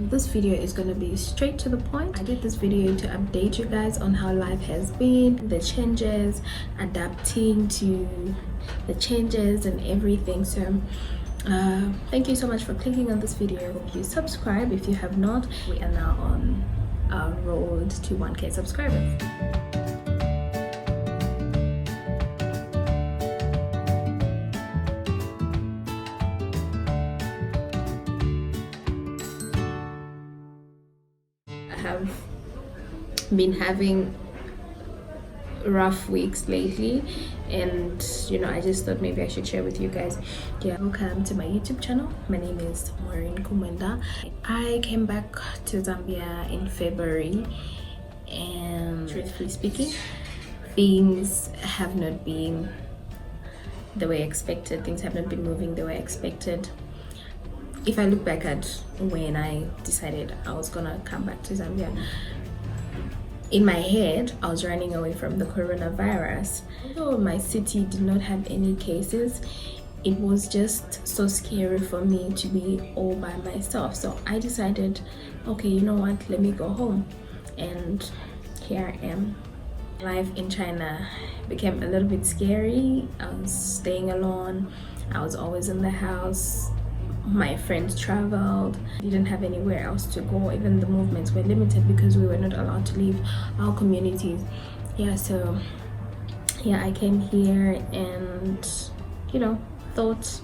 this video is going to be straight to the point. I did this video to update you guys on how life has been, the changes, adapting to the changes and everything. So thank you so much for clicking on this video. Hope you subscribe if you have not. We are now on our road to 1K subscribers. Have been having rough weeks lately, and I just thought maybe I should share with you guys. Welcome to my YouTube channel. My name is Maureen Kumwenda. I came back to Zambia in February, and truthfully speaking, things have not been the way I expected. Things have not been moving the way I expected. If I look back at when I decided I was gonna come back to Zambia, in my head I was running away from the coronavirus. Although my city did not have any cases, it was just so scary for me to be all by myself. So I decided, okay, you know what, let me go home. And here I am. Life in China became a little bit scary. I was staying alone. I was always in the house. My friends traveled, didn't have anywhere else to go. Even the movements were limited because we were not allowed to leave our communities. So I came here and thought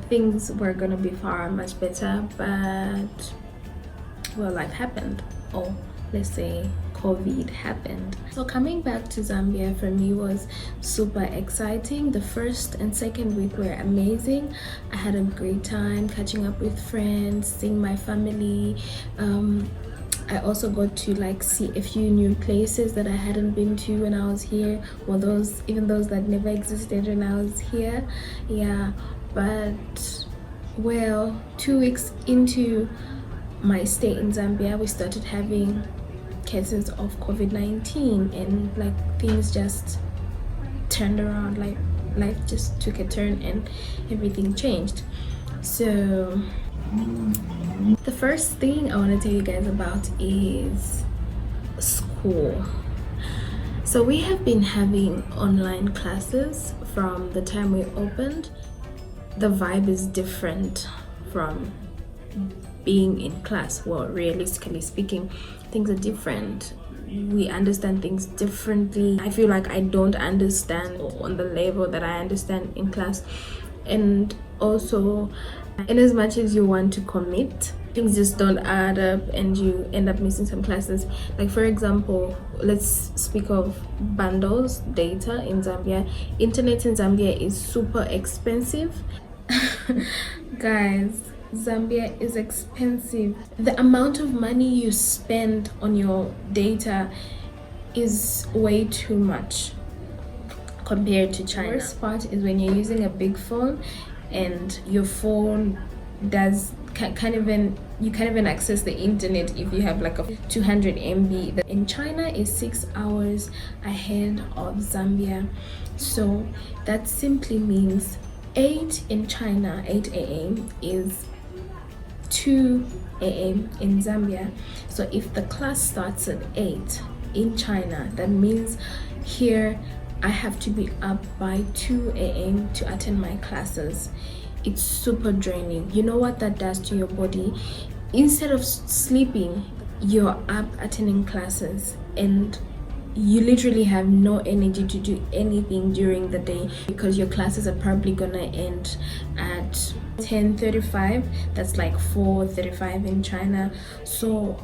things were gonna be far much better, but well, life happened. Or let's say COVID happened. So coming back to Zambia for me was super exciting. The first and second week were amazing. I had a great time catching up with friends, seeing my family. I also got to see a few new places that I hadn't been to when I was here, or even those that never existed when I was here. But well, 2 weeks into my stay in Zambia, we started having cases of COVID-19, and things just turned around. Life just took a turn and everything changed. So the first thing I want to tell you guys about is school. So we have been having online classes from the time we opened. The vibe is different from being in class. Well, realistically speaking, things are different. We understand things differently. I feel like I don't understand on the level that I understand in class. And also, in as much as you want to commit, things just don't add up and you end up missing some classes. For example, let's speak of bundles, data in Zambia. Internet in Zambia is super expensive. Guys, Zambia is expensive. The amount of money you spend on your data is way too much compared to China. The worst part is when you're using a big phone and your phone can't even access the internet if you have a 200 MB. In China is 6 hours ahead of Zambia. So that simply means 8 in China, 8 a.m. is 2 a.m. in Zambia. So if the class starts at 8 in China, that means here I have to be up by 2 a.m. to attend my classes. It's super draining. You know what that does to your body? Instead of sleeping, you're up attending classes, and you literally have no energy to do anything during the day because your classes are probably gonna end at 10:35. that's 4:35 in China. So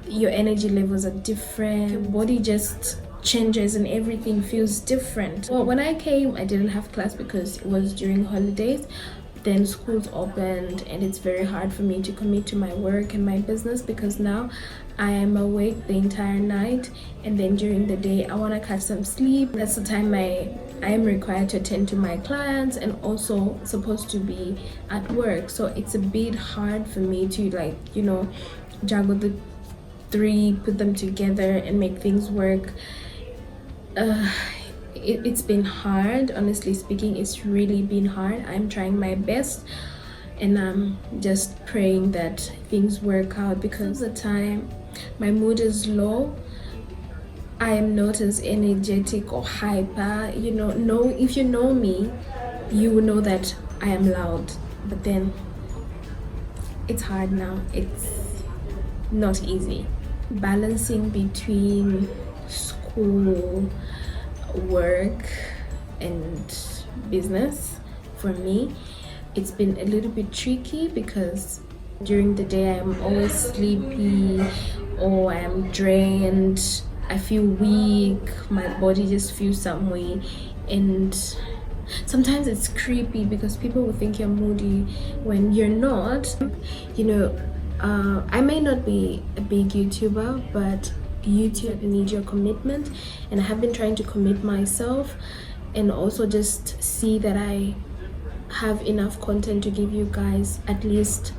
your energy levels are different, your body just changes and everything feels different. Well, when I came, I didn't have class because it was during holidays. Then schools opened, and it's very hard for me to commit to my work and my business because now I am awake the entire night, and then during the day I want to catch some sleep. That's the time I am required to attend to my clients and also supposed to be at work. So it's a bit hard for me to juggle the three, put them together and make things work. It's been hard, honestly speaking. It's really been hard. I'm trying my best, and I'm just praying that things work out, because the time my mood is low, I am not as energetic or hyper. If you know me, you will know that I am loud, but then it's hard now. It's not easy. Balancing between school, work, and business, for me, it's been a little bit tricky, because during the day I'm always sleepy, or I'm drained, I feel weak, my body just feels some way, and sometimes it's creepy because people will think you're moody when you're not. I may not be a big YouTuber, but YouTube needs your commitment, and I have been trying to commit myself, and also just see that I have enough content to give you guys at least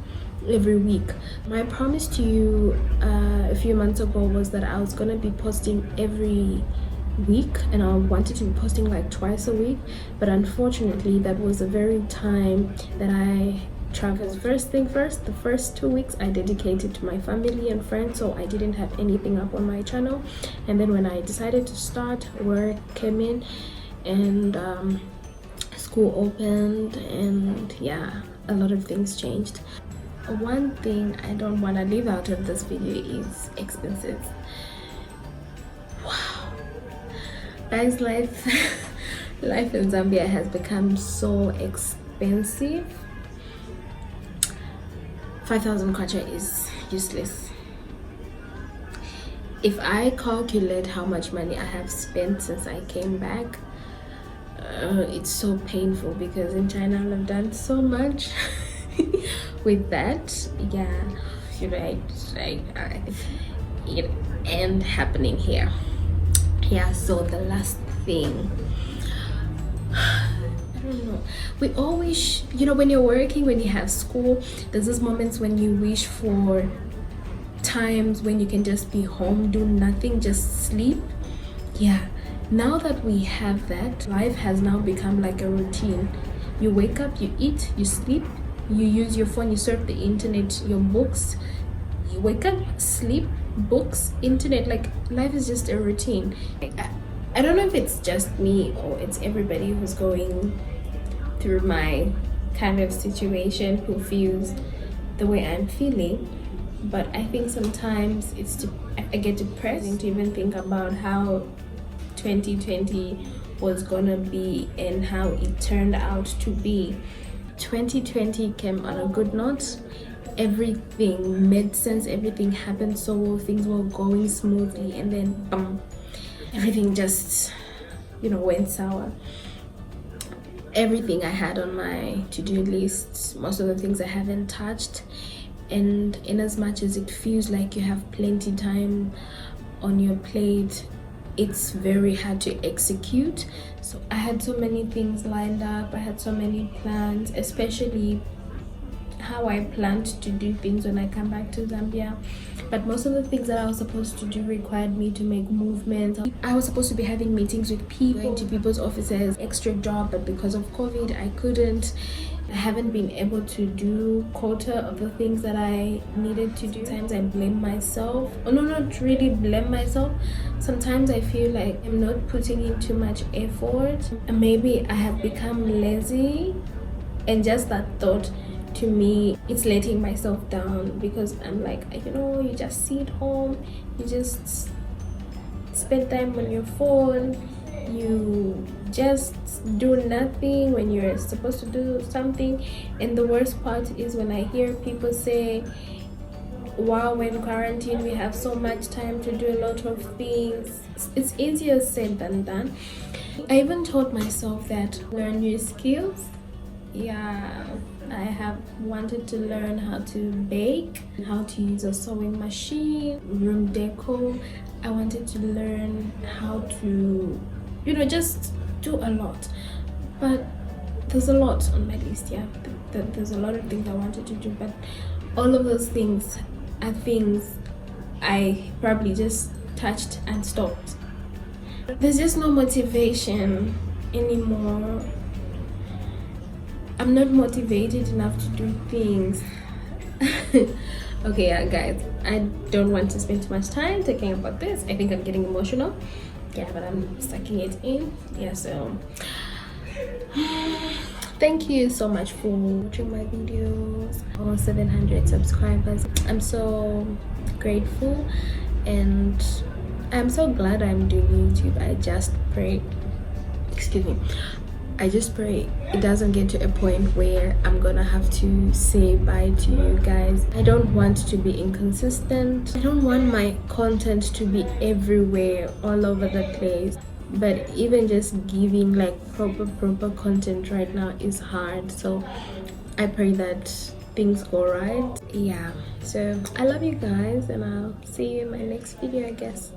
every week. My promise to you a few months ago was that I was gonna be posting every week, and I wanted to be posting like twice a week, but unfortunately that was the very time that I traveled. First thing first, the first 2 weeks I dedicated to my family and friends, so I didn't have anything up on my channel. And then when I decided to start, work came in, and school opened, and yeah, a lot of things changed. One thing I don't want to leave out of this video is expenses. Wow, guys, life in Zambia has become so expensive. 5,000 kwacha is useless. If I calculate how much money I have spent since I came back, it's so painful, because in China I've done so much with that. Yeah, you're right. It and happening here. Yeah, so the last thing, I don't know, we all wish, when you're working, when you have school, there's those moments when you wish for times when you can just be home, do nothing, just sleep. Yeah, now that we have that, life has now become like a routine. You wake up, you eat, you sleep, you use your phone, you surf the internet, your books, you wake up, sleep, books, internet. Like, life is just a routine. I don't know if it's just me or it's everybody who's going through my kind of situation who feels the way I'm feeling, but I think sometimes I get depressed to even think about how 2020 was gonna be and how it turned out to be. 2020 came on a good note. Everything made sense, everything happened so well, things were going smoothly, and then bam, everything just went sour. Everything I had on my to-do list, most of the things I haven't touched, and in as much as it feels like you have plenty time on your plate, it's very hard to execute. So I had so many things lined up, I had so many plans, especially how I planned to do things when I come back to Zambia. But most of the things that I was supposed to do required me to make movements. I was supposed to be having meetings with people, going to people's offices, extra job, but because of COVID I couldn't. I haven't been able to do quota of the things that I needed to do. Sometimes I blame myself. Oh no, not really blame myself. Sometimes I feel like I'm not putting in too much effort, and maybe I have become lazy, and just that thought, to me, it's letting myself down, because I'm like, you just sit home, you just spend time on your phone, you just do nothing when you're supposed to do something. And the worst part is when I hear people say, wow, in quarantine we have so much time to do a lot of things. It's easier said than done. I even told myself that learn new skills. Yeah, I have wanted to learn how to bake, how to use a sewing machine, room deco. I wanted to learn how to, just do a lot. But there's a lot on my list, yeah. There's a lot of things I wanted to do, but all of those things are things I probably just touched and stopped. There's just no motivation anymore. I'm not motivated enough to do things. Okay, yeah, guys, I don't want to spend too much time talking about this. I think I'm getting emotional. Yeah, but I'm sucking it in. Yeah, so thank you so much for watching my videos. Almost 700 subscribers. I'm so grateful, and I'm so glad I'm doing YouTube. I just pray, excuse me, I just pray it doesn't get to a point where I'm gonna have to say bye to you guys. I don't want to be inconsistent. I don't want my content to be everywhere, all over the place. But even just giving like proper content right now is hard. So I pray that things go right. Yeah. So I love you guys, and I'll see you in my next video, I guess.